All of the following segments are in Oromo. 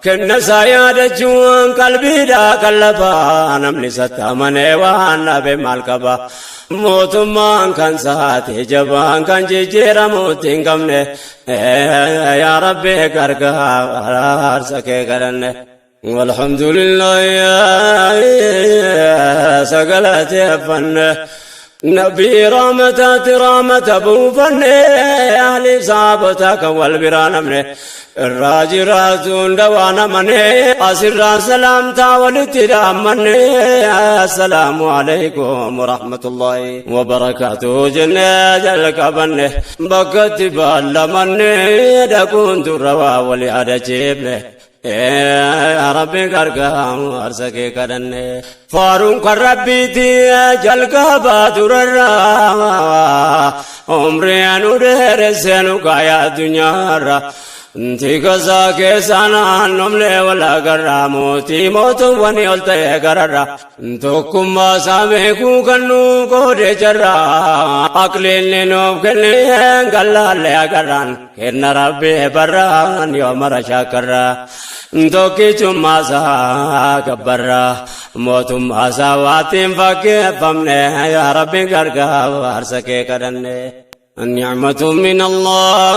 كن سايادة جوان قلبي دا قلبا نمني ستامني وانا بمالكبا موتمان كان ساتي جبان كان جيجيرا موتين قمني يا ربي قرقار سكي قرن والحمد لله يا سقلتي فن نبي رامة أبو فني أهل صابتك والبران مني الراجرات دوانا مني أسر سلام والاترام مني السلام عليكم ورحمة الله وبركاته جنة الكبن بكت بالا مني دكون تروا ولي جيبني يا ربي قرقام أرسكي كدني فارون كربي تي جلقا بادر الرا عمري أنو دير سنو قايا دنيا را انتي قصا كيسانا نملي ولا قرامو تي موتو وني قلتي قرر انتوكم ما ساميكو كنو قولي جرا أقليني نوب كني قلال لي قران كن ربي بران يوم رشا كرا انتوكي چما سا كبرا موتم آساواتين فاكي فمني يا ربي قرقا وارسكي كرني النعمة من الله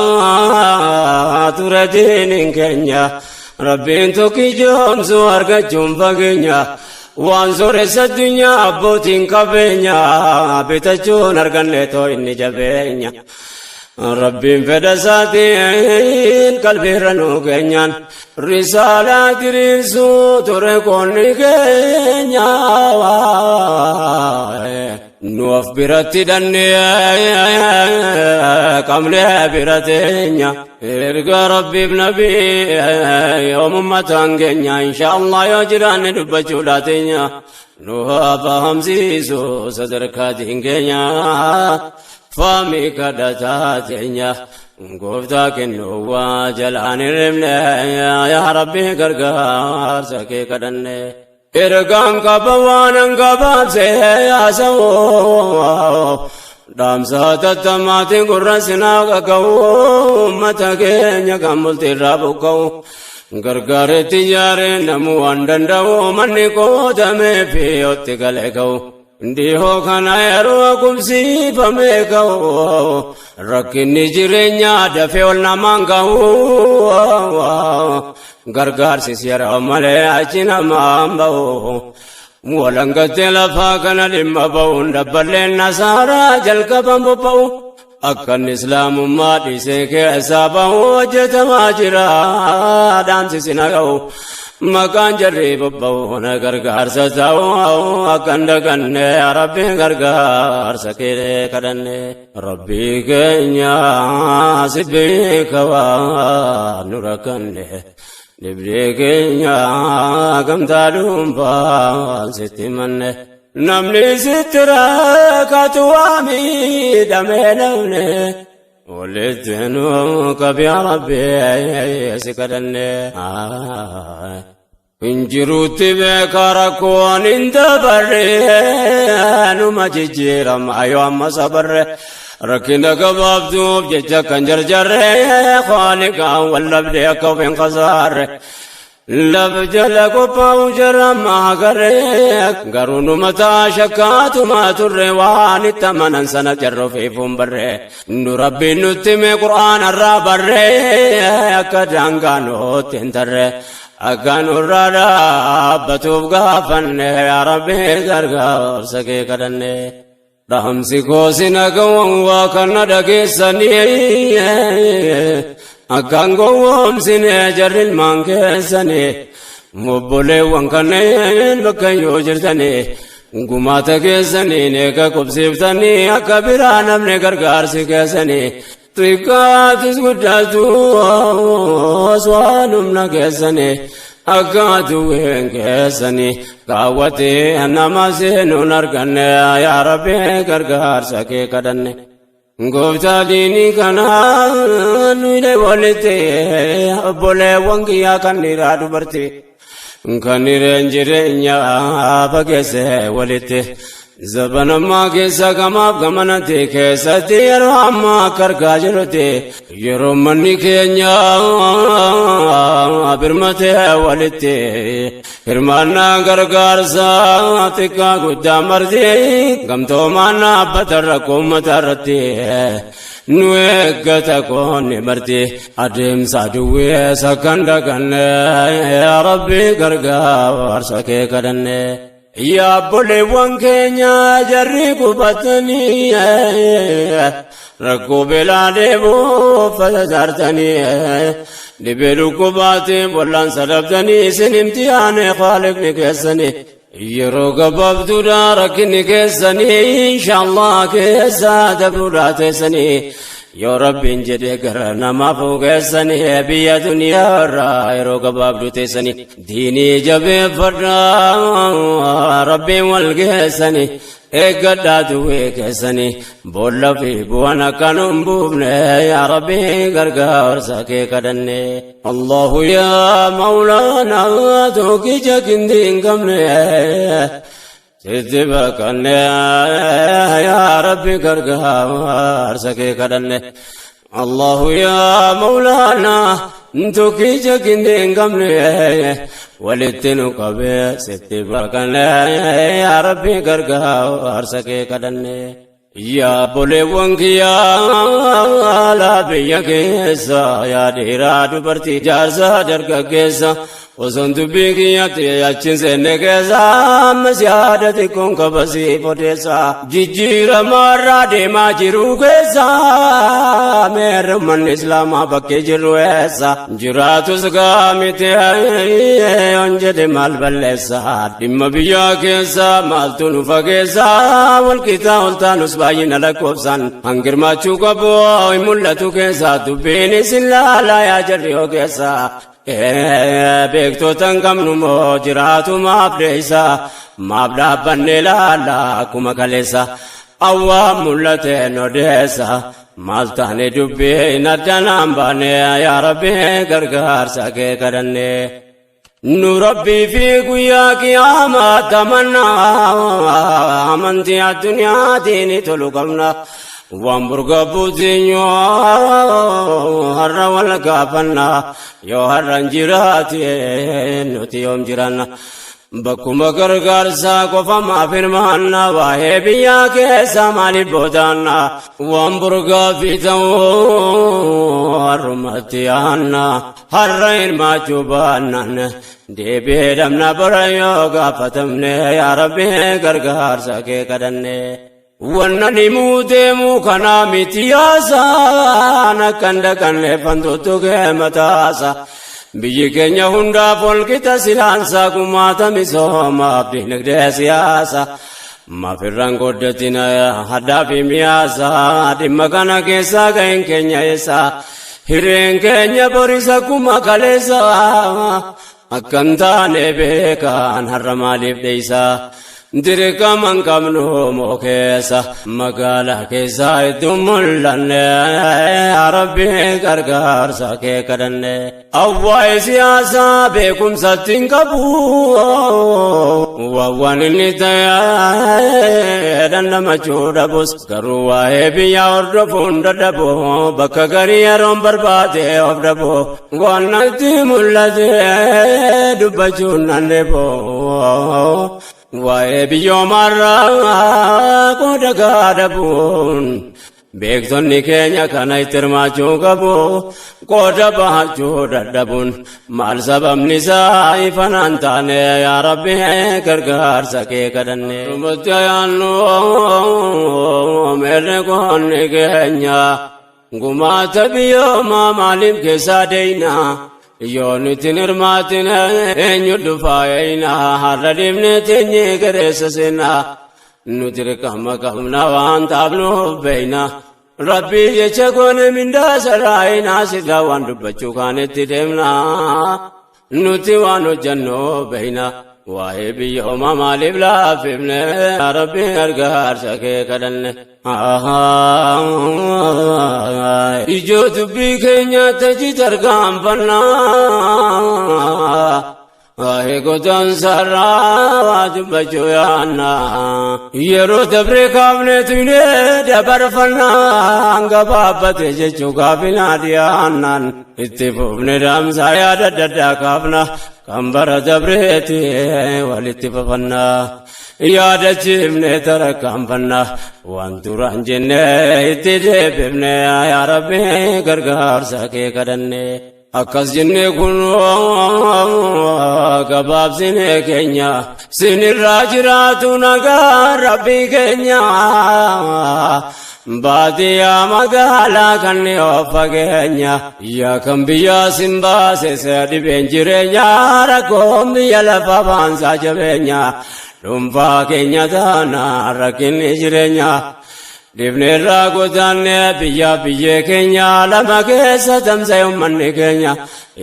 تردين كنيا ربي انتوكي جوم سوارك جوم فاقينيا وانصر الدنيا أبوتين كبينيا بيتجون أرغن لتو إني جبينيا ربي فدساتين قلبي رنو كنيان رسالة رسو تركوني كنيا نوف براتي دنيا كملي براتينيا إرقى ربي بنبي يوم متان كنيا إن شاء الله يجران دبجولاتينيا نوها فهم سيسو صدركاتين كنيا فامي كدتاتينيا قفتا كنوا جلان الرملي يا ربي قرقار سكي كدني إرقام كبوانا كباب سيا سو دام ساتتماتي قرسنا قو متكين كمل ترابكو قرقار تجاري نمو اندندو مني قوتمي في اتقلقو ديهو كانا يروكم سيفميكو ركني جرينيا دفعولنا مانكو غرغار سيسير مالي اچنا مامبو ولنگت لفاكنا لمبو دبلين نصارى جلقبن ببو اكن اسلام ما ديسك حسابو جتما جرا دام سيناغو مكان جري ببو نغرغار سزاو اكندغن يا ربي غرغار سكير كدن ربي كنيا سبيك وا نوركن لبريكنيا كم تالوم با ستمن نمني سترا كتوامي دمنون ولدنو كبي ربي سكدن انجروت بكاركون انت بري نما جيرم ايوم صبر ركنا كباب دوب ججا كنجر جر خالقا واللبديك وفين قصار لبجل كوباو جرم اغريك غرون متا شكات ما تروان تمنن سنه جر في فمبر نربي نتم قران الربر كدانغانو تنتر اغان الرا بتوب غفن يا ربي غرغ سكي كدن رحم سيكو سنغون وكن دغسني أكان قوم سنة جرل مانك سنة مبولة وانكنين بكيو جرتني قماتك سنة نيكا كبسيفتني أكبران من غرغار سكسني تريكات سكتاتو أسوان منك سنة أكاتو وينك سنة قاوتي أنما سنو نركن يا ربي غرغار سكي كدن غوتا ديني كنا نويله ولته بوله وانغيا كنيرا دبرتي كنيرن جيرنيا بگسه ولته zabanammaa keessa gamaaf gamanate keessatti yeroo ammaa kargaa jirutti yeroo manni keenya birmatee walitti hirmaannaa gargaarsa xiqqaa guddaa marti gamtoomaan dhaabbata rakkoo uummata irratti nu eeggata koonni marti adeemsa duwwee sakkan daganne yaa rabbi gargaarsa kee kadhanne. yaa obboleewwan keenya jarri qubatanii rakkoo beelaa deemuuf tajaartanii dhibee dhukkubaatiin bollaan sadabtanii isin imtihaane khaalifni keessanii yeroo gabaabduudha rakkinni keessanii inshaallah keessa dabruudhaa teessanii yoo rabbiin jedhee gara namaaf geessanii biyya duniyaa irraa yeroo gabaabduu teessanii diinii jabeeffadhaa rabbiin wal geessanii eeggadhaa duwwee keessanii boolla fi bu'aan akkan hin buufne yaa rabbii gargaarsa kee kadhanne. allahu yaa mawlaanaa tokkicha gindii hin qabne sitti bakkanne yaa rabbi gargaarsa kee kadhanne. allahu yaa mawlaanaa tokkicha gindii hin qabne walitti nu qabe sitti bakkanne yaa rabbi gargaarsa kee kadhanne. yaa obboleewwan kiyyaa laa biyya keessa yaa dhiiraa dubartii jaarsa dargaggeessa osoon dubbii kiyyatti achiin seenne keessa ammas yaada xiqqoon qabasii odeessa jijjiiramaarraa deemaa jiru keessa meerri manni islaamaa bakkee jirru eessa jiraatus gaamite yoon jedhe maal balleessa dhimma biyyaa keessa maaltu nu fageessa walqixa oltaanus baay'ina lakkoofsan hangirmaachuu qabu hin mul'atu keessa dubbiin isin laalaa yaa jarri yoo keessa beektotan qabnu moo jiraatu maaf deeysa maaf dhaabbanne laala akkuma kaleessa awwaan mul'ateen odeessa maal taane dubbiin addanaan baane yaa rabbi gargaarsa kee kadhanne. nu rabbii fi guyyaa qiyaamaa tamannaa amantii addunyaatiin tolu qabna waan burgabbuutiinyo har'a wal gaafanna yoo har'an jiraate nuti yoom jiranna bakkuma gargaarsaa qofa maaf hirmaanna waa'ee biyyaa keessa maaliif boodaanna waan burgaaffii ta'uu har'umatti yaanna har'a hirmaachuu baannan deebi'ee dhabna bara yoo gaafatamne yaa rabbi gargaarsa kee kadhanne. wanna nimuu deemuu kanaa miti yaasaan akkan dhaqanne fantuutu kee mataasa biyyi keenya hundaaf walqixa silaansaa kumaata misoomaaf dinagdee siyaasa maafirraan goddatina haddaa fi miyaasa dhimma kana keessaa ga'een keenya eessa hireen keenya borisa kuma kaleessa akkan taane beekaan har'a maaliif dheeysa dirqaman qabnu moo keessa magaalaa keessa iddoo mul'anne yaa rabbi gargaarsa kee kadhanne. awwaa'ee siyaasaa beekumsatti hin qabu waan inni ta'e dandamachuu dhabus garuu waa'ee biyyaa hordofuun dadhabu bakka garii yeroon barbaade of dhabu waan natti mul'ate dubbachuun nan dheebo waa'ee biyyoomarraa qooda gaadhabuun beektonni keenya kana itti hirmaachuu qabu qooda bahachuu dadhabuun maal sababni isaa ifanaan taane yaa rabbi gargaarsa kee kadhanne. rumatti ayaannu meerre qoonni keenya gumaata biyyoomaa maaliif keessaa deeyna yoo nuti hirmaatin eenyu dhufaayina har'a deemne teenye gareessa seenna nuti dirqama qabna waan taafnuuf beeyna rabbii jecha goone mindaa sarraayina sigaa waan dubbachuu kaanetti deemna nuti waan hojjannoo beeyna waa'ee biyyoomaa maaliif laafifne rabbi gargaarsa kee kadhanne. ijoo dubbii keenya taji tarkaanfannaa Godan sarraa dubbachuu yaanna yeroo dabree kaafne tuyne dabarfannaa gabaabbate jechuu gaafina dhiyaannan itti fufne dhaamsaa yaada adda kaafna kan bara dabreeti walitti fafannaa yaadachiifne tarakkaanfanna waan duraan jenne itti deebifne yaa Rabbi gargaarsa kee kadhanne akkas jenne kun gabaabsine keenya sinirraa jiraatu nagaa Rabbi keenya baadiyyaa magaalaa kan of fageenya yaa kan biyyaa sin baase dhibeen jireenya rakkoon biyya lafa baansaa jabeenya dhuunfaa keenya taana rakkinni jireenya dhibneerraa godaanne biyyaa biyyee keenya lama keessa tamsa'e uummanni keenya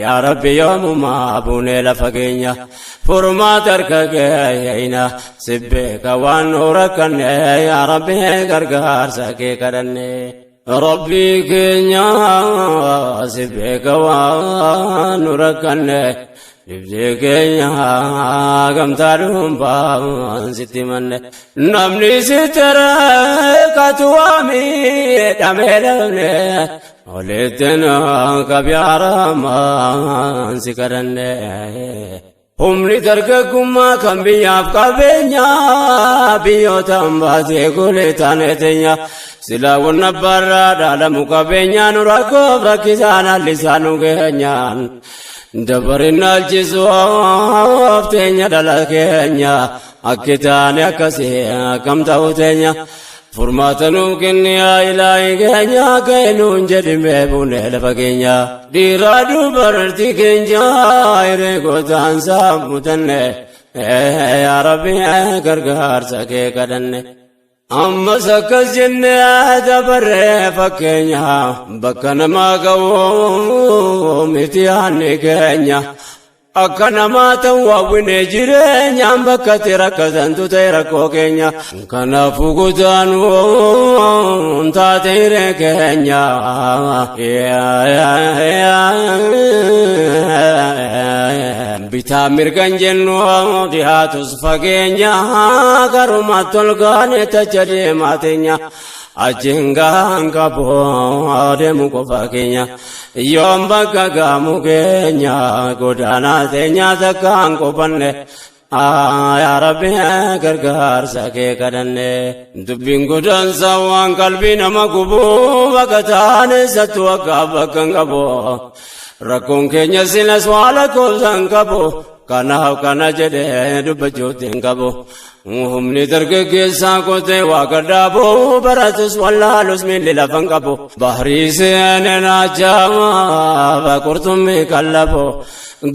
yaa Rabbi yoomumaa buunee lafa keenya furmaata harka keeyina sibbeeka waan nu rakkanne yaa Rabbi gargaarsa kee kadhanne Rabbi keenya sibbeeka waan nu rakkanne dhibdee keenya gamtaa dhuunfaan sitti manne namni sitti rakkatu miidhamee dhabne olittiin kabyaaramaan si kadhanne humni dargaggummaa kan biyyaaf qabeenya biyyootaan baatee golee taane teenya silaa wanna barraa dhaalamu qabeenya nu rakkoof rakkisaan hallisaa nu keenyaan dabarin alchisuuf teenya dhala keenya akkitaane akkasii akkam ta'u teenya furmaata nuuf kenni yaa Ilaahi keenya keenuun jedhimee buunee lafa keenya dhiiraa dubartii keenya hireegotaan saamutanne yaa Rabbi gargaarsa kee kadhanne ammas akkas jenne dabarree fakkeenya bakka namaa ga'u miti yaanni keenya akka namaa ta'u hawwine jireenyaan bakka itti rakkatantu ta'e rakkoo keenya kanaafuu godaanuu taate hiree keenya bitaa mirgan jennu dhiyaatus fageenya garumatti ol gaane tacha deemaa teenya achiin gaan qaboo deemu qofa keenya yoom bakka gaamu keenya godaanaa teenya takkaan qofanne yaa Rabbi gargaarsa kee kadhanne dubbiin godaansa waan qalbii nama gubuu bakka taane sattu akka bakka hin qabu rakkoon keenya silas waa lakkoofsan qabu kanaaf kana jedhee dubbachuutti hin qabu humni dargaggeessaa kotee waa gadhaabuu baratus wallaalus miilli lafan qabu bahrii seeneen ajaa'ibaa qurxummii qallabu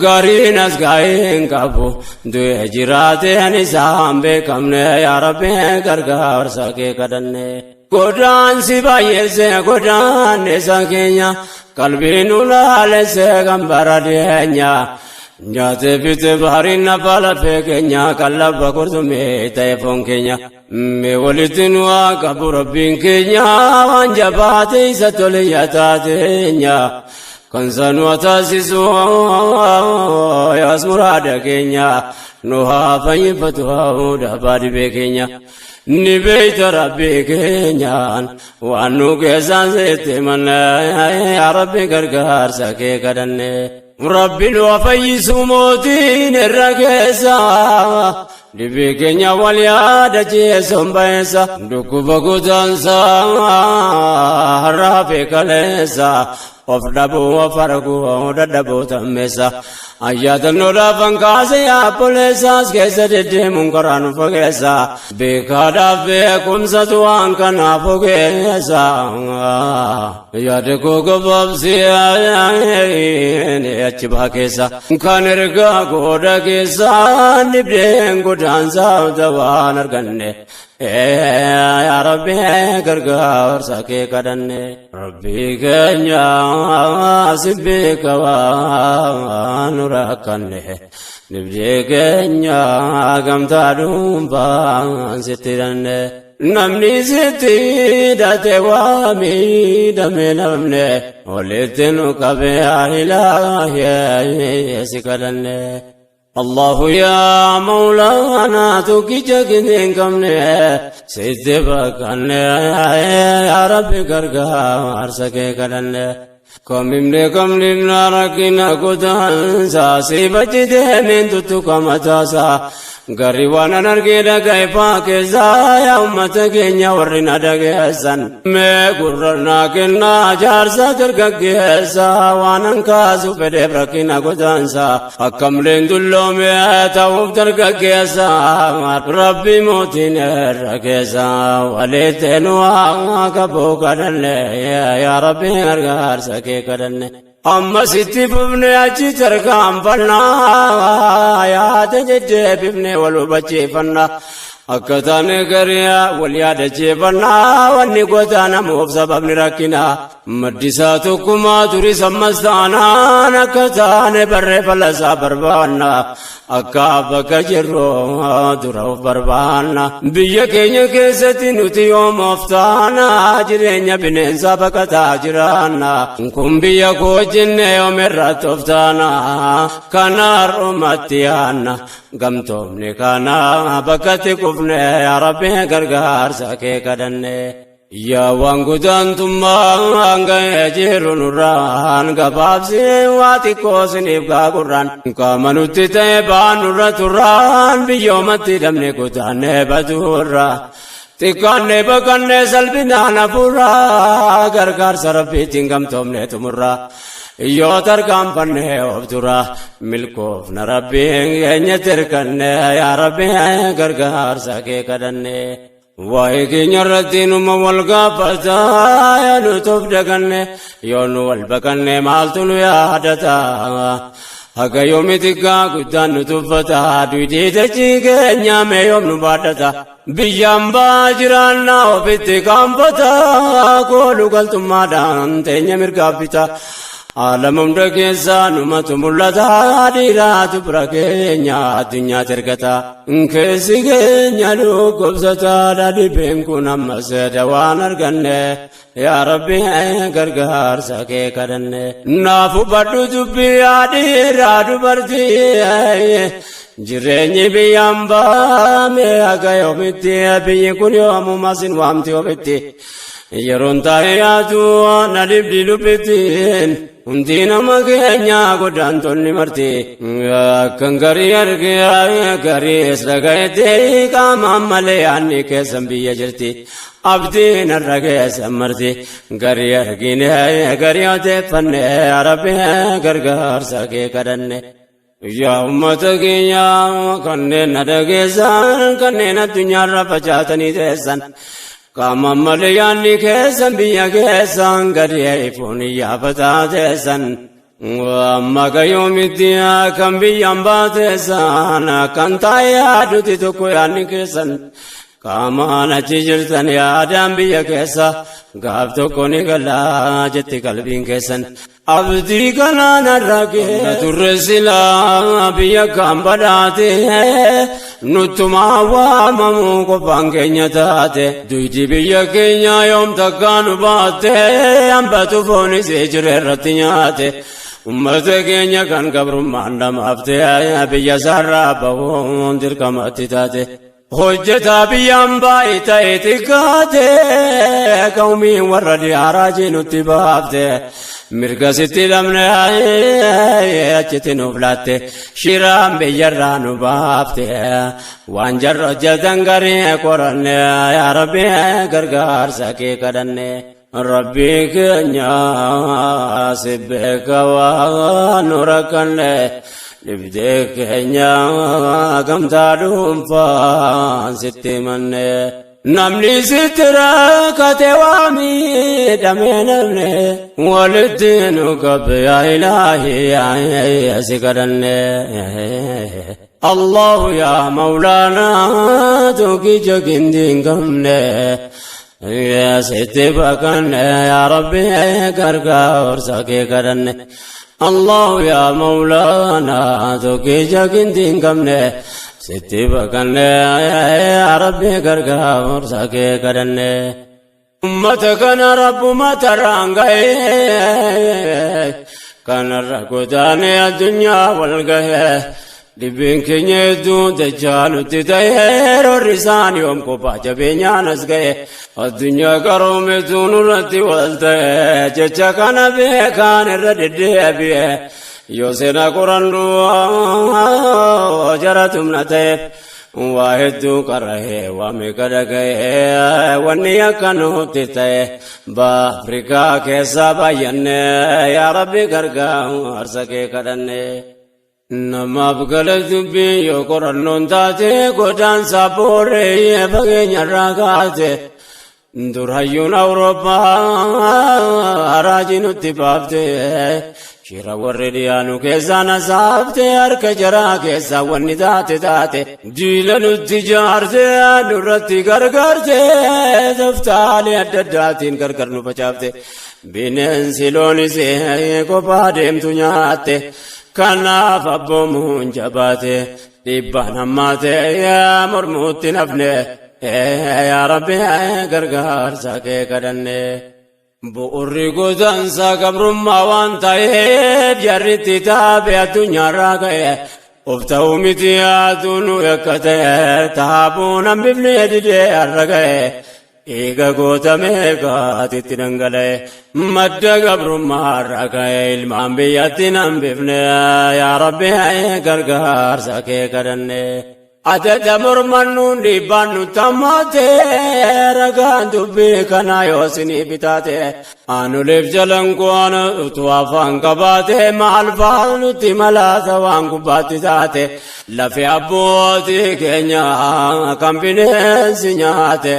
gariinas gaa'ii hin qabu du'e jiraateen isaan beekamne yaa Rabbi gargaarsa kee kadhanne godaansi baay'eesse godaanneessa keenya qalbiin ulaalesse kan bara dhiyeenya nyaate bite bahariin nafa lafee keenya qallaba qurxummii ta'e foon keenya mee walitti nu haa qabu Rabbiin keenya waan jabaate isa toliyya taateenya kan sanu taasisu yaas muraada keenya nu haa fayyifatu dhaabaa dhibee keenya ni beeyta Rabbii keenyaan waan nu keessaan seette manna yaa Rabbi gargaarsa kee kadhanne Rabbi nu fayyisu mootiin irra keessa dhibee keenya wal yaadachiisuun bayeessa dhukkuba godaansa har'aa fi kaleessa of dhabuu of arguu dadhabuu tammeessa ayyaatanoodhaaf hankaase yaabboleessaas keessa deddeemuun karaa nu fageessa beekaadhaaf beekumsatu waan kanaaf ogeessa yaade koo gabaabsee achi baa keessa kan ergaa gooda keessa dhibdeen godaansaa waan arganne yaa Rabbi gargaarsa kee kadhanne Rabbi keenya sibbeeka waan nu rakkanne dhibdee keenya gamtaa dhuunfaan sitti hidhanne namni sitti hidhate waa miidhame namne walitti nu qabee Ilaahi si kadhanne الله يا مولانا توكي جاكين كمني سيدبك يا ربي غرغا ارسكي كدن كم لمنا ركنا كدان ساسي بجده من تتوك متاسا غريوانا نرغيدا غيفا كيزا يا امتا كينيا ورنا دغيسان مي غرنا كنا جارسا درغغيسا وانن كاسو بدبركنا كدانسا حكم لندلو مي تاوب درغغيسا ربي موتين رغيسا وليتنوا كبو كدن يا ربي غرغار سكي كدن أما ستي ببني أجي تركام فنا يا تجدي ببني ولو بجي فنا أكتان كريا ولياد جيبنا واني قوتانا موف سبب نراكنا مدساتكما تري سمستانا نكتان بر فلسا بربانا أكابك جرو درو بربانا بيا كينيا كيستي نتي يوم افتانا جرينيا بنين سابك تاجرانا كم بيا كوجن يوم الرات افتانا كنار أمتيانا قمتم نكانا بكتي كفني يا ربي غرغار سكي كدني يا وانغودان تمانغا يجيرون ران غبابسي واتي كوسني بغاغران كامنوتي تيبان رتران بيومتي دمني كوتان بدورا تكاني بكاني سلبنا نفورا غرغار سربي تنغم تومني تمرا يو تركام فنه وبدورا ملكوف نربي ينتركن يا ربي غرغار سكي كدني وايكين يردين مولغا فتا يا نوتوف دغن يونو والبكن مالتو يا حدتا هكا يومي تكا قدان نوتوفتا دويتي تجيكي مي يوم نبادتا بيام باجرانا وفيتي كامبتا كولو قلتم مادان تيني مرقابتا عالمم دكيسا نمت ملتا ديرات بركينيا الدنيا تركتا انكسي كينيا لو قبستا دادي بينكو نمسد وانرغن يا ربي غرغار سكي كدن نافو بدو جبي ديرات برتي جريني بيامبا مي اغايو متي بيكون يوم ماسين وامتي وبتي يرون تاياتو ندب دلوبتين undina magenya godan tonni marti kangari argya gari sragaite kama male anni ke sambiya jirti abdi narage samarti gari argine gari ate fanne arabe gargar sake kadanne ya ummata kenya kanne nadage san kanne na dunya rafachatani desan kama malayani kesan biya kesan gari funi ya batatesan amma gayomitia kan biyam batesan kan taya duti to koyani kesan kama na chijirtan ya adam biya kesa gab to koni gala jetti kalbin kesan abdi kana narage turresila biya kam badate nutuma wa mamu ko bangenya tate duiti biya kenya yom takanu bate ambatu foni sejre ratinyate ummate kenya kan gabrum mandam afte biya sarra bawon dirkamati tate hojjeta biyyaan baay'ita eetikkaate qawmii warra diyaaraaji nutti baafte mirga sitti lamne achitti nuuf laatte shiraan biyyarraa nu baafte waan jarra hojjetan garii qoranne yaa rabbi gargaarsa kee kadhanne rabbi keenya si beeka waan nu rakkanne Libdee keenya gamtaa dhuunfaan sitti manne namni sitti rakkate waa miidhamee namne walitti nu qabbe yaa ilaahi si kadhanne Allahu yaa mawlaanaa tokkicha gindi hin qabne sitti bakkanne yaa rabbi gargaarsa kee kadhanne الله يا مولانا توكيجا كنتين كمنه ستي بكنه يا ربي غرغا ورساكي كدنه امتك انا رب ما ترانغاي كان ركوتاني الدنيا والغايه Dhibbeen keenya hedduun dachaa nutti ta'e roorrisaan yoom kophaa jabeenyaan as ga'e addunyaa qaroometuun irratti wal ta'e jecha kana beekaan irra deddeebi'e yoo seenaa qorannuu jara tumna ta'eef waa hedduu qara'ee waa meeqa dhaga'e wanni akka nutti ta'e Afrikaa keessaa baay'anne yaa Rabbi gargaarsa kee kadhanne. Namaaf gala dubbii yoo qorannoon taate godaansa booree fageenyarraa kaate durayyuun Awurooppaa raajii nutti baafte shira warri dhiyaanu keessaa nasaafte harka jaraa keessaa wanni taate diila nutti jaarte nurratti gargaarte toftaalee adda addaatiin gargar nu facaafte bineensi loonis kophaa deemtu nyaatte. Kanaaf abboomuun jabaate dhibbaan hammaate yaa mormuutti nafne yaa Rabbi gargaarsa kee kadhanne. Bu'urri godaansa gabrummaa waan ta'eef jarritti taabe addunyaarraa ka'e of ta'uu miti yaaduu nu akka ta'e taabuun hambifnee didee har'a ga'e. Eega gootamee gaatitti dhangala'e madda gabrummaa irraa ka'e ilmaan biyyatti hambifne yaa Rabbi gargaarsa kee kadhanne. Adada mormannuun dhiibbaan nutti hammaate ragaan dubbii kanaa yoo isinii bitaate anuleef jalan ku'aan utuu afaan qabaate maal faal nutti malaata waan gubbaatti taate lafee abbootii keenya kan bineensi nyaate.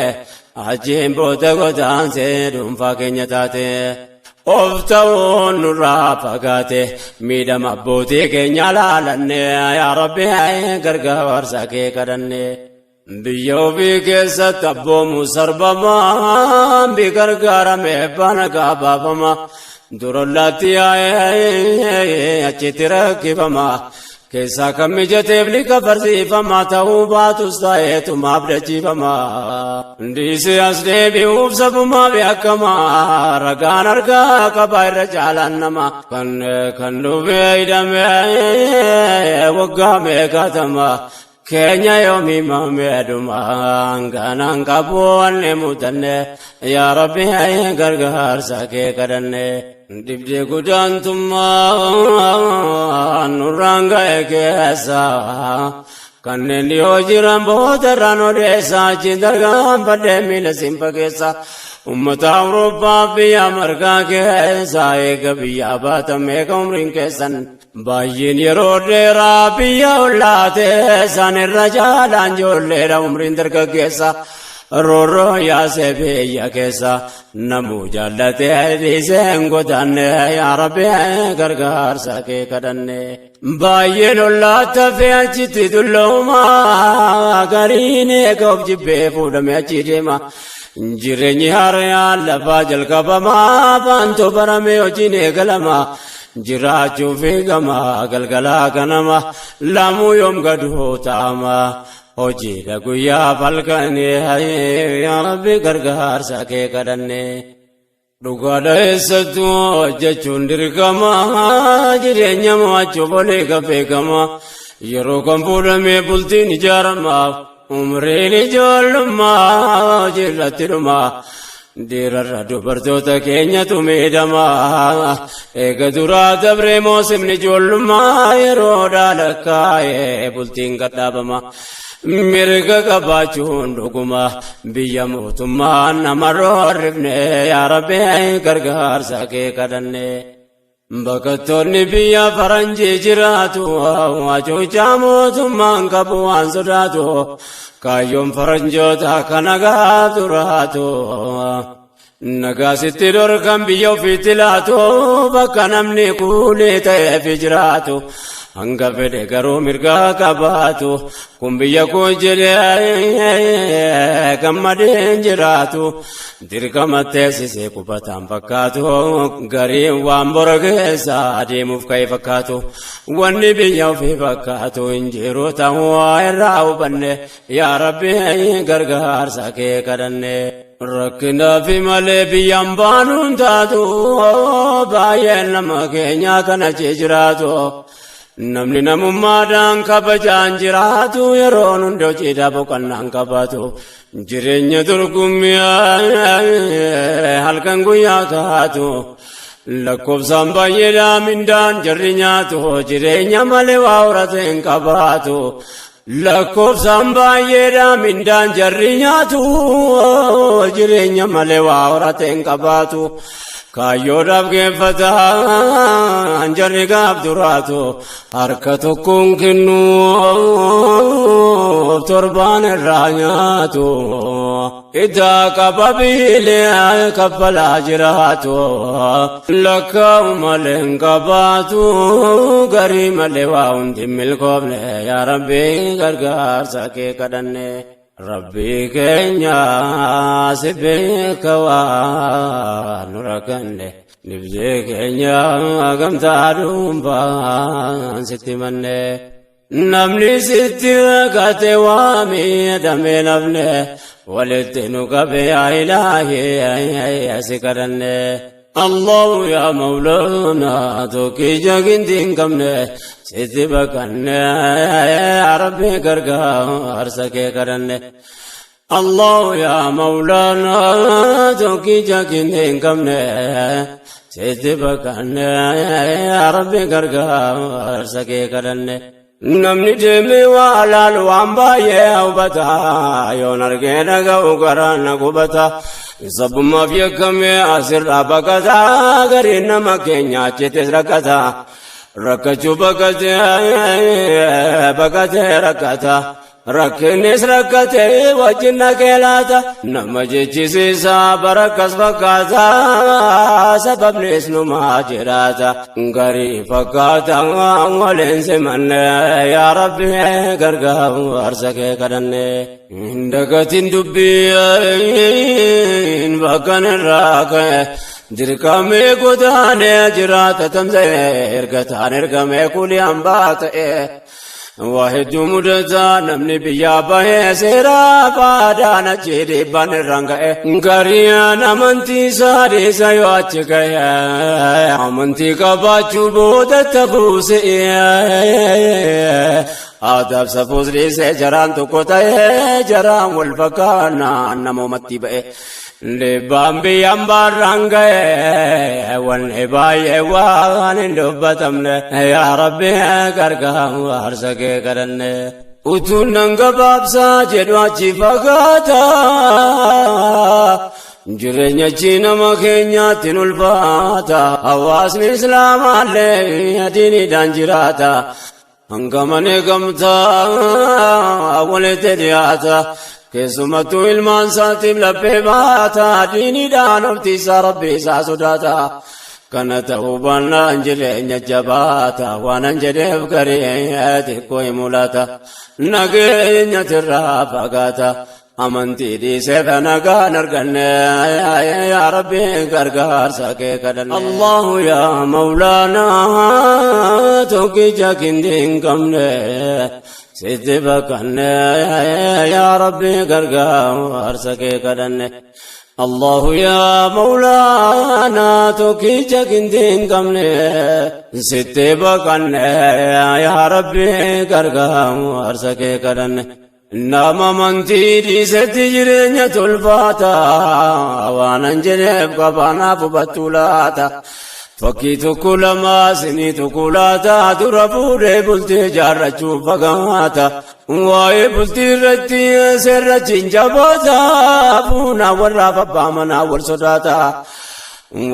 Achiin booda godaansee dhuunfaa keenya taate of ta'uun nurraa fagaate miidhama abbootii keenya laalanne yaa Rabbi gargaarsa kee kadhanne. Biyya ofii keessatti abboomu sarbama bi gargaarame bana gabaafama durollaatti achitti rakkifama. Keessaa kan mijateef liqa farsiifama ta'uu baatus ta'eetumaaf dachiifama. Ndiisee as deebi'uuf sabumaa beekama ragaan argaa qaba irra caalaan nama. Kan dhufee hidhamee waggaa meeqatama keenya yoomii mameedhumaan kanaan qabu wanne mutanne yaa Rabbi gargaarsa kee kadhanne. Dibdee gudaantummaa nurraan ga'e keessa kanneen dhiyoo jiran boodarraan odeessa achiin dargaan fadhee miila simpa keessa ummata Awurooppaa biyya margaa keessa eega biyya baatamee ka umriin keessan baay'een yeroo dheeraa biyya ollaate san irra caalaan ijoolleedha umriin dargaggeessa. Rooroo yaasee biyya keessa namuu jaallatee dhiiseen godaanne yaa Rabbi gargaarsa kee kadhanne. Baay'een ollaata fee achitti dulloomaa gariin eega of jibbee fuudhame achi deema. Jireenyi haaraan lafaa jalqabamaa baantoo baramee hojiin eegalama. Jiraachuuf eegama galgalaa ganama lamuu yoom gaduu ta'ama. Hojiidha guyyaa falkanii yaa Rabbi gargaarsa kee kadhanne. Dhugaadha eessattuu hojjechuun dirqama jireenya mo'achuuf olii beekama. Yeroo kan fuudhamee bultiin ijaaramaaf umriin ijoollummaa hojiirratti dhuma. Dhiirarra dubartoota keenyatu miidhama. Eega duraa dabree moosimni ijoollummaa yeroo dhaalakkaa'ee bultiin gadhaabama. Mirga qabaachuun dhuguma biyya mootummaa namarroo arrifne yaa Rabbi gargaarsa kee kadhanne. Bakkattoonni biyya faranjii jiraatu hacuucaa mootummaan qabu waan sodaatu kaayyoon faranjoota kana gaaf duraatu. Nagaasitti dorgan biyya ofiitti laatu bakka namni kuulee ta'eef jiraatu. Hanga fedhe garuu mirgaa qabaatu kun biyya koo jedhee gammadeen jiraatu dirqama teessisee qubataan fakkaatu gariin waan bora keessa adeemuuf ka'e fakkaatu wanni biyya ofii fakkaatu injiruu ta'uu irraa hubanne yaa Rabbi gargaarsa kee kadhanne. Rakkinaa fi malee biyyaan baanuun taatu baay'een nama keenya kana jiraatu. namni namummaadhaan kabajaan jiraatu yeroon hundoo cidha boqonnaan qabaatu jireenya dorgommii halkan guyyaa taatu lakkoofsaan baay'eedhaa mindaan jarri nyaatu jireenya malee waa horate hin qabaatu lakkoofsaan baay'eedhaa mindaan jarri nyaatu jireenya malee waa horate hin qabaatu kaayyoodhaaf geeffataan jarri gaaf duraatu harka tokkoon kennu torbaan irraa nyaatu idaa qaba biilee kaffalaa jiraatu lakkaa'u malee hin qabaatu garii malee waa hundi milkoofne yaa rabbi gargaarsa kee kadhanne rabbi keenya si beeka waan nu rakkanne nibjee keenya gamtaa dhuunfaan sitti manne namni sitti kate waa miidhamee nafne walitti nu qabe yaa ilaahi si kadhanne الله يا مولانا توكي جاكين كمنا سيدي بكنا يا ربي كرقا أرسكي كرنا الله يا مولانا توكي جاكين كمنا سيدي بكنا يا ربي كرقا أرسكي كرنا namni deemee waa laalu waan baay'ee hawwataa yoo nargeen dhaga'u garaan na gubata sabummaaf yakkamee asirraa baqataa gariin nama keenya achitis rakkata rakkachuu baqatee rakkata rakkinnis rakkatee wajjin naqee laata nama jechisiisa barakkas fakkaata sababnis numaa jiraata garii fakkaata waliin simanne yaa rabbi gargaarsa kee kadhanne dagatiin dubbiin bakkan irraa ka'e dirqamee godaanee jiraata tamsa'e ergataan ergamee kulii hambaa ta'e واحد مدتا نمني بيا باي سيرا بادانا جيدي بان رنگا غريانا منتي ساري سيواتي گيا منتي کا باچو بودت بوسي آداب سفوزري سے جران تو کوتا ہے جران والفکانا نمو متی بے لبام بيام بارانگا والنباي وان دبتم يا ربي غرغا ورسكي كرن utun nangababsa jedwachi fagata jireenya nama keenyaatti ulfaata hawaasni islaamaallee diiniidhaan jiraata hangamane gamtaa walitti dhiyaata keessumattuu ilmaan isaatiif laphee baata diiniidhaan oftiisaa rabbi isaa sodaata kana ta'uu baannaan jireenya jabaata waanan jedheef garee xiqqoo himulaata nageenya tirraa fagaata amantii dhiisee nagaan arganne yaa rabbi gargaarsa kee kadhanne allahu yaa mawlaanaa tokkicha kindi hin qabne sitti bakkanne yaa rabbi gargaarsa kee kadhanne الله يا مولانا توكيجا كندين كمني ستي بقن يا ربي كرغام ارسكي كرن ناما منتي دي ستجرين تلفاتا وانا جنب قبانا فبطولاتا فكيتو كل ما سنيتو كولاتا دربوري بلتي جارچو فغاتا واي بلتي رتي سرچين جباتا بونا ورا فبامنا ورسداتا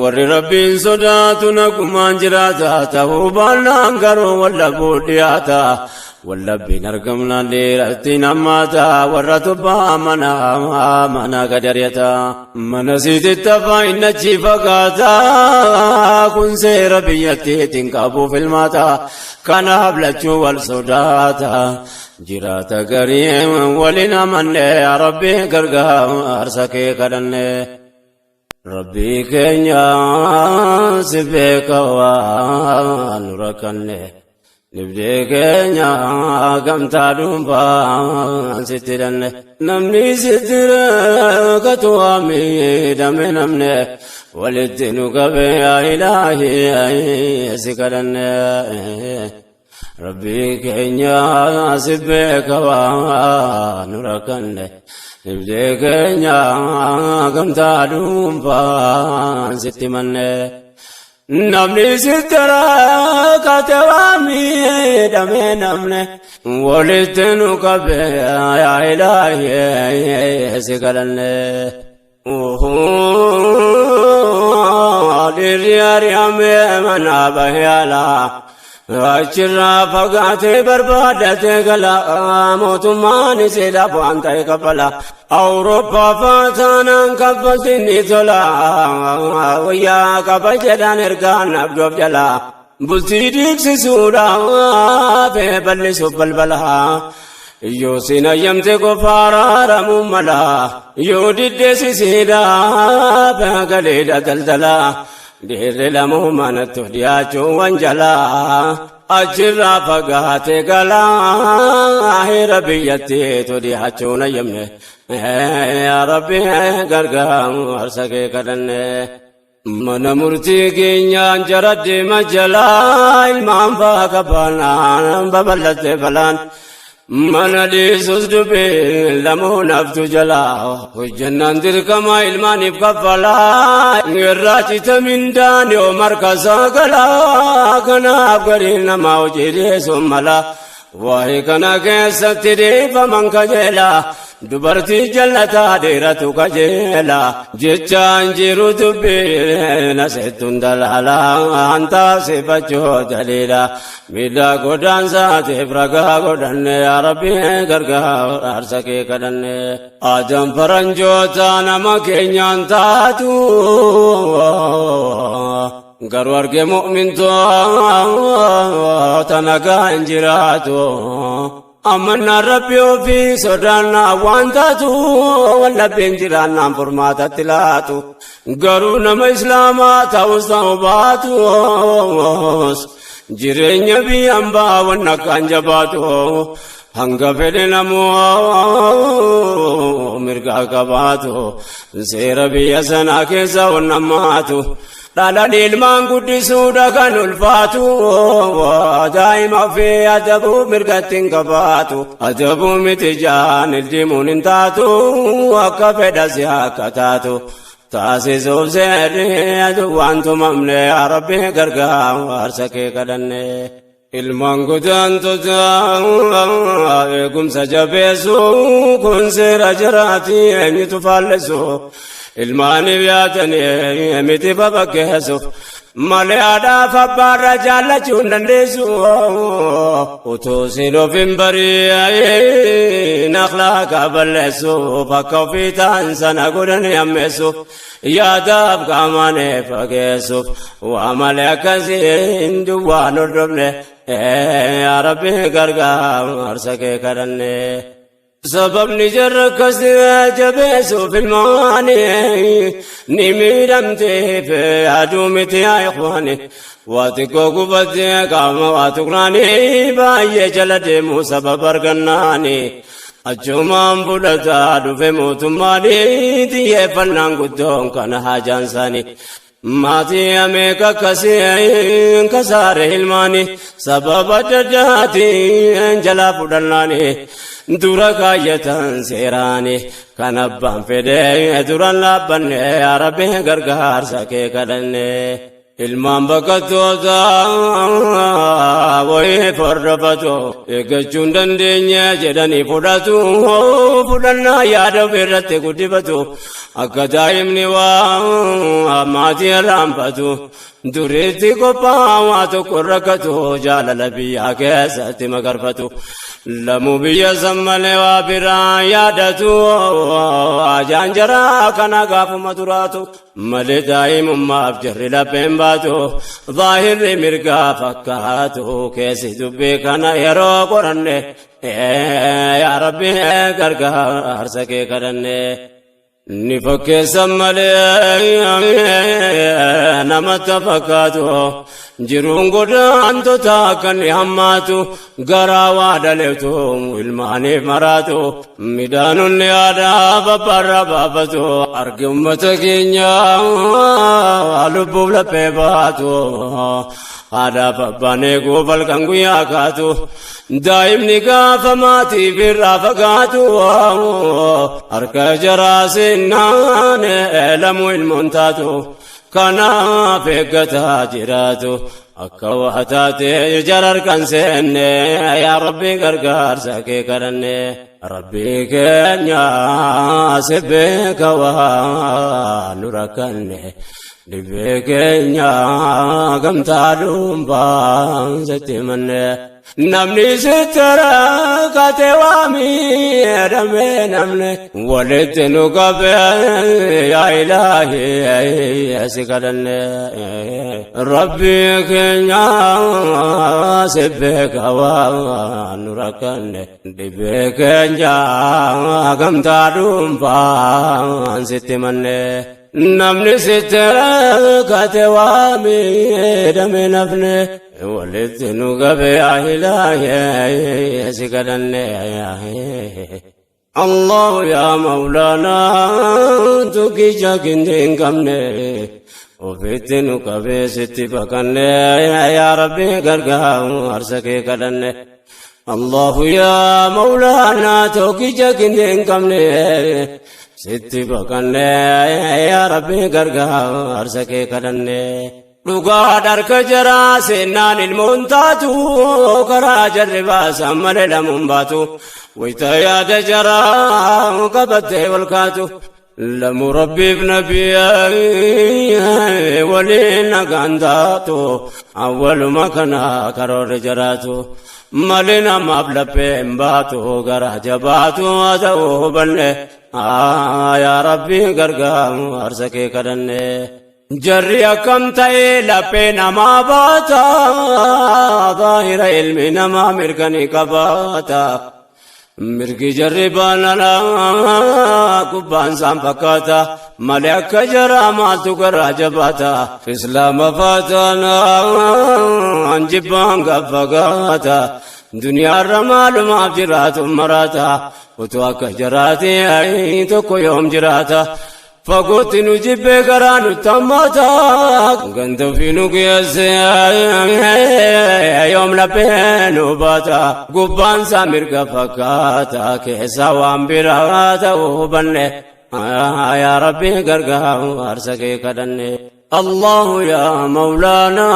ور ربي صداتو نكمان جراتا توبانا غرو ولا بودياتا واللبي نرقمنا ليرتي نماتا ورطبا منا قدريتا منسيت التفاين نجي فقاتا كن سير بيتي تنقابو في الماتا كان هبلتشو والصداتا جراتا قريم ولنا من يا ربي قرقا أرسكي قدني ربي كينيا سبيك ونركني nibdee keenya gamtaa dhuunfaan sittiranne namni sittire katuwaa miidhame namne walitti nu qabe yaa ilaahi si kadhanne ربي كينيا سبك ونركن نبدي كينيا كم تعلم فان ستمن نمني سترا كتوامي دمي نمني ولتنو كبي يا إلهي سكالني لرياري أمي من أبهيالا أجرى فقاتي بربادتي قلا موتماني سيدا بوانتي كفلا أوروبا فاتانا كفتني تلا ويا كفتدان إرقان أبجوب جلا بلتي ديكسي سودا في بلسو بلبلا يو سينا يمتي كفارا رمو ملا يو ديدسي سيدا بقليدا دلدلا دير لمو مانتو دياچو وانجلا أجرى فقاتي قلا هير بيتي تو دياچو نيمني يا ربي غرغام ارسكي كدني من مرتي كينيان جرد مجلا المام فاكبانا ببلت فلان من ديسوس دبي لمو نفتو جلا وجنان دركما الماني بكفلا غراتي تمندان يو مركزا قلا كنا قرين ما وجري سملا وهي كنا كيستدي فمن كجلا دبرتي جلتا ديرتو كجلا جيتشان جيرو دبي نسيتون دلالا انتا سيبچو دليلا ميدا قدان ساتي فرقا قدن يا ربي غرغا ارسكي كدن آدم فرنجوتا نما كينيان تاتو غروار کے مؤمن تو تنگا انجراتو امنا ربيو في سودانا وانتاتو ولا بنجرانا فرماتا تلاتو غرو نما اسلاما تاوسو باتو جيرنيا بي امبا ونكان جباتو hanga fedhe namoo mirga qabaatu seera biyya sanaa keessa onnammaatu dhalaan ilmaan guddisuudha kan ulfaatu daa'ima fi adabuu mirgatti hin qabaatu adabuu miti jaan ildimuun hin taatu akka fedha si akka taatu taasisuuf seerri waan tumamne yaa rabbi gargaarsa kee kadhanne ilmaan guddantota eegumsa jabeessu kun seera jiraati eenyutu faalleessu ilmaaniif yaadanii miti babakkeessu malee aadaaf abbaarra jaallachuu hin dandeessu utuu siin of hin bari'in akhlaaqa balleessu bakka ofii ta'an sana godhani ammeessu yaadaaf qaamaan fageessuuf waa malee akkasiin duwwaan hordofne yaa rabbi gargaarsa kee kadhanne sababni jarra akkasi jabeessuuf ilmaani ni miidhamteef aduu miti yaa ikhwaani waa xiqqoo gufattee qaama waa tuqraani baay'ee jala deemuu sababa argannaani achumaan fudhataa dhufe mootummaani xiyyeeffannaan guddoon kana haajaan isaanii maatii ameeka akkasiin kasaare ilmaani sababa adda addaatiin jalaa fudhannaani dura kaayyatan seeraani kan abbaan fedhe duran laabbanne yaa rabbi gargaarsa kee kadhanne ilmaan bakkattoota wayii fordofatu eeggachuun dandeenye jedhanii fudhatu fudhannaa yaada ofirratti guddifatu akka daa'imni waa maatii irraanfatu duriitti qophaa waa tokko rakkatu jaalala biyyaa keessatti magarfatu lamuu biyya san malee waa biraa yaadatu ajaan jaraa kana gaafuma turaatu malee daa'imummaaf jarri lapheen baatu zaahirri mirgaa fakkaatu keessi dubbii kana yeroo qoranne yaa rabbi gargaarsa kee kadhanne نفكس ملي نمت فكاتو جرون قدان تتاكن هماتو غراوا دلتو الماني مراتو ميدان النيادا ببرا بابتو أرقمتك إنيا لبوب لبيباتو هذا باباني قوبل كنقو ياكاتو دائم نقاف ماتي بالرافقاتو أركا جراسنان لمو المنتاتو كانا فيقتا جراتو أكا وحتاتي جرر كنسين يا ربي قرقار ساكي كرني ربي كنيا سبك ونركني لبك نيا كم تعلم بانزتي مني نمني سترا كتوامي رمي نمني ولدت نقبل يا إلهي يا سكرني ربي كنيا سبك ونركني لبك نيا كم تعلم بانزتي مني نمني سترا كتوامي رمي نمني ولدت نقبل يا إلهي يا سكرني الله يا مولانا توكي جاكين كمني وفيت نقبل ستي بكني يا ربي غرغا أرسكي كدني الله يا مولانا توكي جاكين كمني ستي بكني يا ربي غرغا أرسكي كدني لقى دارك جرا سنان المنتاتو كرا جربا سمر لمنباتو ويتايا دجرا قبت والكاتو لمربي بنبي ولينا قانداتو أول ما كنا كرور جراتو مالنا مبلبين باتو كرا جباتو أتو بلي يا ربي قرقام أرسكي كرني جري كم تاي لبنا ما باتا ظاهر علمي نما مركني كباتا مركي جري بانا لا كبان سام فكاتا ملك جرا ما تقرا جباتا في اسلام فاتنا انجبان غفقاتا دنيا الرمال ما جرات مراتا وتوك جراتي اي تو يوم جراتا فقلت نجيب قران تماتا قند في نقيس يوم لبين وباتا قبان سامر كفكاتا كيسا وامبراتا وبني يا ربي قرقا أرسكي كدني الله يا مولانا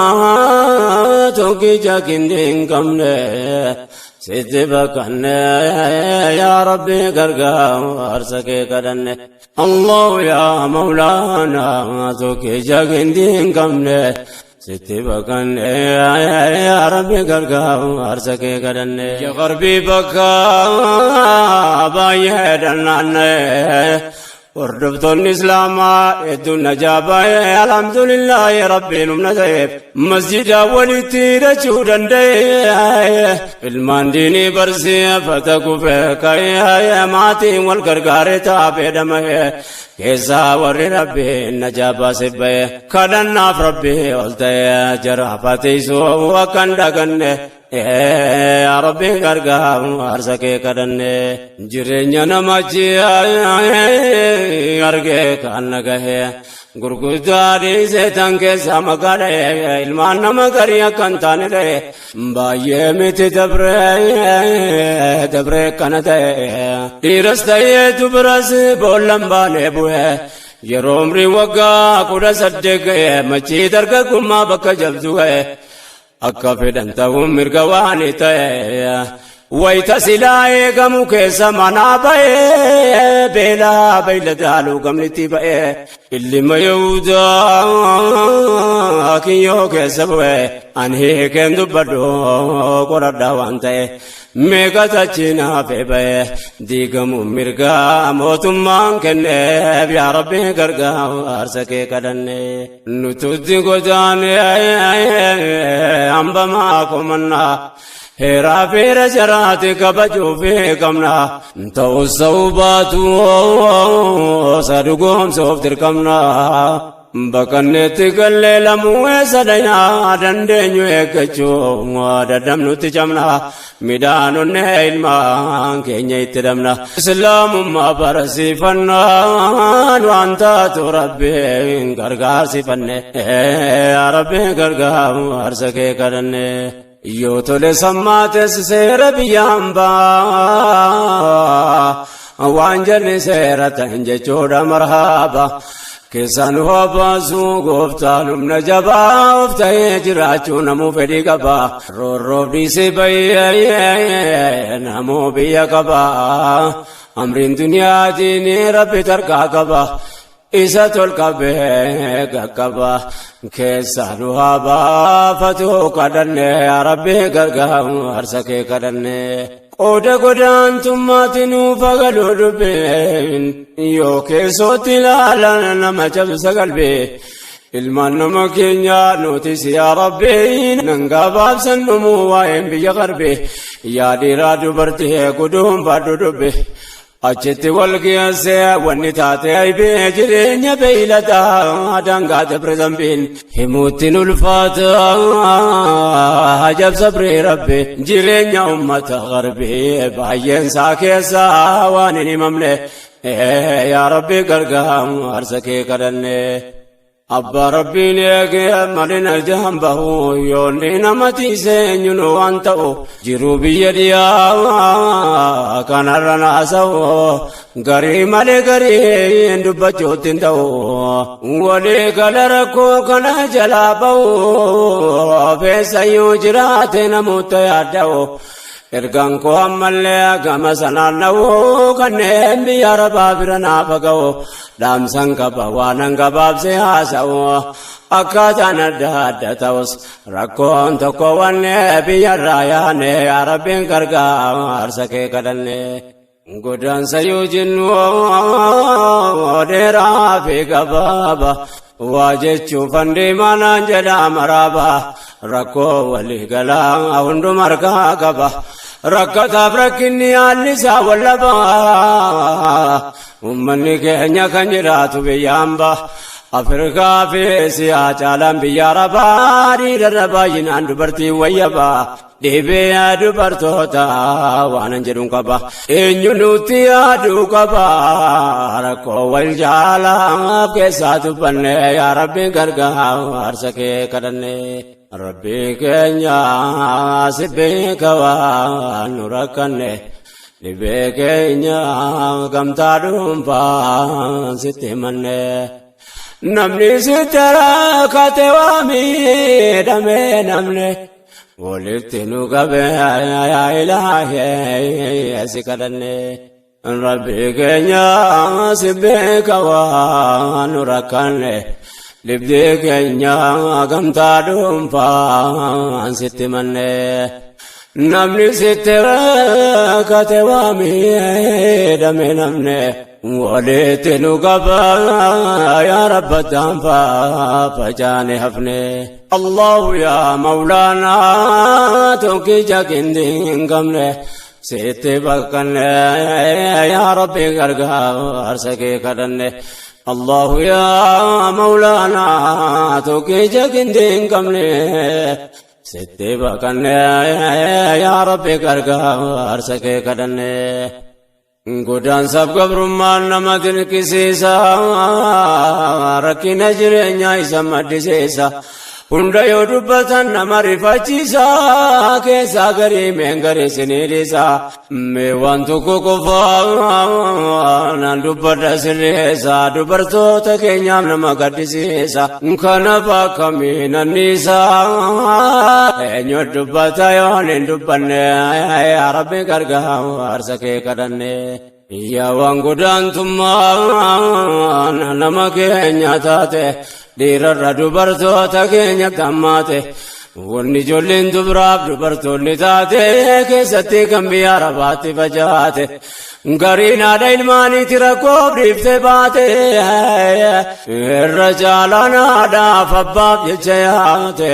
توكي جاكين دين كمني ستبكني يا ربي قرقا أرسكي كدني الله يا مولانا توكي جاكين دين كمني ستبكني يا ربي قرقا أرسكي كدني يا غربي بكا بايدناني وردفتون إسلاما يدون نجابا الحمد لله ربي نمنزيب مسجد ولتي رجودا دي المانديني برسي فتكو فيك يا ماتي والقرقار تابي دمي كيسا وري ربي نجابا سبي كدنا في ربي قلتي جرافاتي سو وكندقني يا ربي غرغا أرسكي كدني جرينيا نماجي أرجع كأنك غرغداري زيتان كيسا مكاري إلمان نمكاريا كنتاني ري بايه ميت دبره كنتي تيرستاي تبرس بولم بانه بوه يرومري وقا كودا صدق مچي درگا كما بك جبدو akka fedhan ta'uun mirga waan ta'e wayita silaa gamu keessa manaa ba'e beelaa beeyladaaluu gamnitti ba'e illima Yahudaa kiyyoo keessa bu'e ani hiikeen dubbadhu qoradhaa waan ta'e meeqa tachinaa fee ba'e diigamuun mirga mootummaan kenneef yaa rabbi gargaarsa kee kadhanne nututti godaane hambamaa komannaa heeraa feera jaraate kabajuu fi qabna ta'us ta'uu baatu sadugoomsuuf dirqamna bakkanneetti gallee lamuu eessa dhaynaa dandeenyu eeggachuu dadhabnutti cabna midhaanonnee ilmaan keenya itti dhabna islaamummaa barsiifannaan waan taatu rabbiin gargaarsifanne rabbiin gargaarsa kee kadhanne yoo tole sammaates seera biyyaan baa waan jalli seera ta'in jechuudha marhaaba keessaan hobaasuu gooftaan humna jabaa of ta'ee jiraachuu namuu fedhii qaba roorroof dhiisee bayyee namuu biyya qaba amriin duniyaatiin rabbi tarkaa qaba isa tolqabee qaqqaba keessaan hobaafatu kadhanne rabbi gargaarsa kee kadhanne qooda godaantummaatiin fagaluu dubbeen yoo keessootti ilaalan nama cabsa qalbee ilmaan nama keenyaa nutis yaa rabbii nan gabaabsan dhumuu waa'een biyya qarbe yaa dhiiraa dubartii guduunfaadhu dubbe achitti wal geessee wanni taate aybee jireenya beeyladaa dangaa dabre zambiin himuuttiin ulfaata hajab sabrii rabbi jireenya ummata garbee baay'eensaa keessaa waan hin himamne yaa rabbi gargaarsa kee kadhanne abba rabbiin eegee malina jahan bahu yoonni namati seenyuun waan ta'u jiruu biyya dhiyaa kanarra naasa'u garii malee garii dubbachuutti hin ta'u walii gala rakkoo kana jalaa bahu feessayyuu jiraate namoota yaadda'u ergaan koo ammallee gama sanaan na'uu kanneen biyya arabaa bira naafa ga'u dhaamsan qaba waanan gabaabsee haasa'u akkaataan adda adda ta'us rakkoon tokko wanne biyyarraa yaane yaa rabbiin gargaarsa kee kadhanne godaansa yoo jennu dheeraa fi gabaaba waa jechuun fandiimanaan jedha maraaba rakkoo walii galaa hunduma harkaa qaba rakkataaf rakkinni haalli isaa wallabaa ummanni keenya kan jiraatu biyyaan ba Afrikaa fi Eesiyaa caalaan biyya Arabaa dhiirarra baay'inaan dubartii wayyabaa dhibee yaadu bartoota waanan jedhuun qaba eenyu nuti yaaduu qaba rakkoo wal jaalaaf keessaa dubbanne yaa rabbi gargaarsa kee kadhanne rabbi keenya si beeka waan nu rakkanne dhibee keenya gamtaa dhuunfaa sitti himanne namni sitti rakkate waa miidhame namne walitti nu qabe yaa ilaahee si kadhanne rabbi keenya si beeka waan nu rakkanne dhibee keenya gamtaa dhuunfaa sitti himanne namni sitti rakkate waa miidhame namne walitti nu qaba yaa rabbataan facaane hafne Allahu yaa mawlaanaa tokkicha qindi hin qabne sitti bakkanne yaa rabbi gargaarsa kee kadhanne Allahu yaa mawlaanaa tokkicha qindi hin qabne sitti bakkanne yaa rabbi gargaarsa kee kadhanne godaansaaf gabrummaan nama dinqisiisa rakkina jireenyaa isa maddisiisa hunda yoo dubbatan nama rifachiisa keessaa garii meen garii siniidhiisa mee waan tokko qofaa naan dubbadha sirreessa dubartoota keenyaaf nama gaddisiisa kanaaf akkamiin anniisa eenyu dubbata yoon hin dubbanne yaa rabbi gargaarsa kee kadhanne yaa waan godaantummaan nama keenya taate dhiirarra dubartoota keenya gammaate wanni ijoolleen dubaraaf dubartoonni taate keessatti kan biyya Arabaatti facaate gariin haadha ilmaaniiti rakkoof dhiiftee baate irra caalaan haadhaaf abbaaf jecha yaate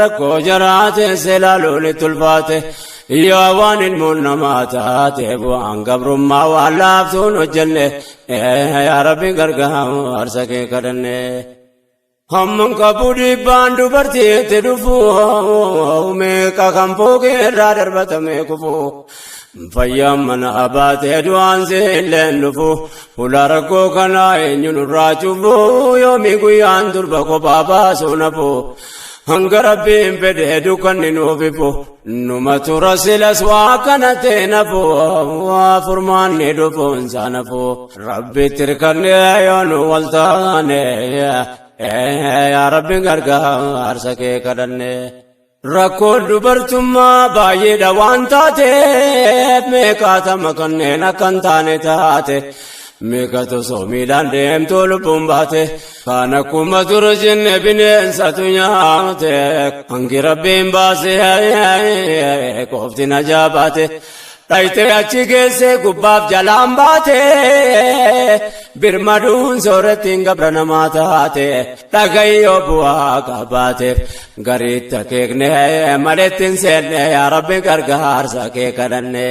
ركو جرات سلالو لتلفاته يا وان المنماتات وان قبر ما ولافتون وجنه يا ربي غرغام ارسكي كدنه हम कपूरी बांडू बरती तेरुफू में का कंपो के राडर बत में कुफू फयम मन आबाते दुआन से लेनुफू उलार को कनाए न्युन राजुफू यो मी गुयान दुर्बको बाबा सोनफू हंगर बीम पे दे दुकन निनोफू नुमतु रसिलस वाकनते नफू फरमान ने दुफू इंसानफू रब्बी तिरकने योनु वल्ताने या रब्बी gargaar sakee kadhanne rakkoon dubartummaa baay'ee dhawaan taate meeqaatama kanneen akkan taane taate meeqatu soomiidhaan deemtuu lubbuun baate kaan akkuma dur jenne bineensatu nyaate hangi rabbiin baase qofti najaa baate dhayte achi geesse gubbaaf jalaan baate birmaduun soorettiin gabra namaa taate dhagayyoo bu'aa qabaateef gariitti akeekne malettiin seenne yaa rabbi gargaarsa kee kadhanne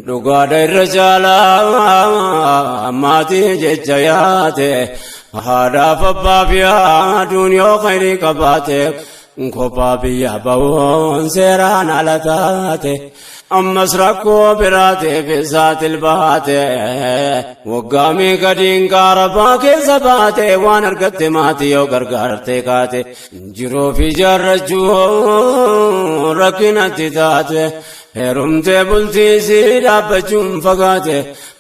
dhugaadha irra caalaa maatii jecha yaate haadhaaf abbaaf yaaduun yoo khayrii qabaate kophaa biyya ba'uun seeraan ala taate ammas rakkoo biraatiif isaatil baate waggaamii gadiin qaarabaa keessa baate waan argatte maatii yoo gargaarte kaate jiruu fi jaarrachuu rakkinatti taate heerumtee bultii si dhaabbachuun fagaate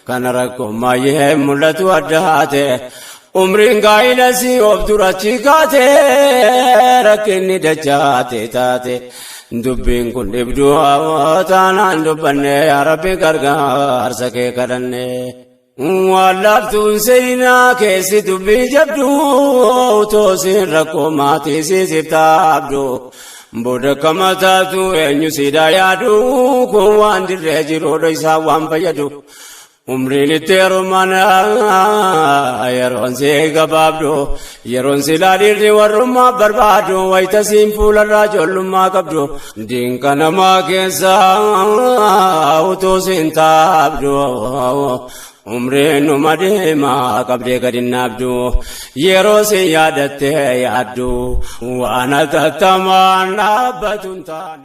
kana rakkoo maayyee mul'atu addaate umriin gaa'ila si of durachi kaate rakkinni dachaate taate dubbiin kun dhibduu taanaan dubbanne yaa rabbi gargaarsa kee kadhanne waan laaftuun seenaa keessi dubbii jabduu toosiin rakkoo maatii siisiif taabdu booda kama taatu eenyu siidaa yaadu kun waan dirree jiruudha isaa waan fayyadu umriin itti heerumana yeroon si gabaabdu yeroon si laadhiirri warrummaa barbaadu wayita siin fuularraa ijoollummaa qabdu diinqa namaa keessa utuu siin taabdu umriin numa deemaa qabdee gadi naabdu yeroo si yaadatte yaaddu waan atattamaan dhaabbatuun taane.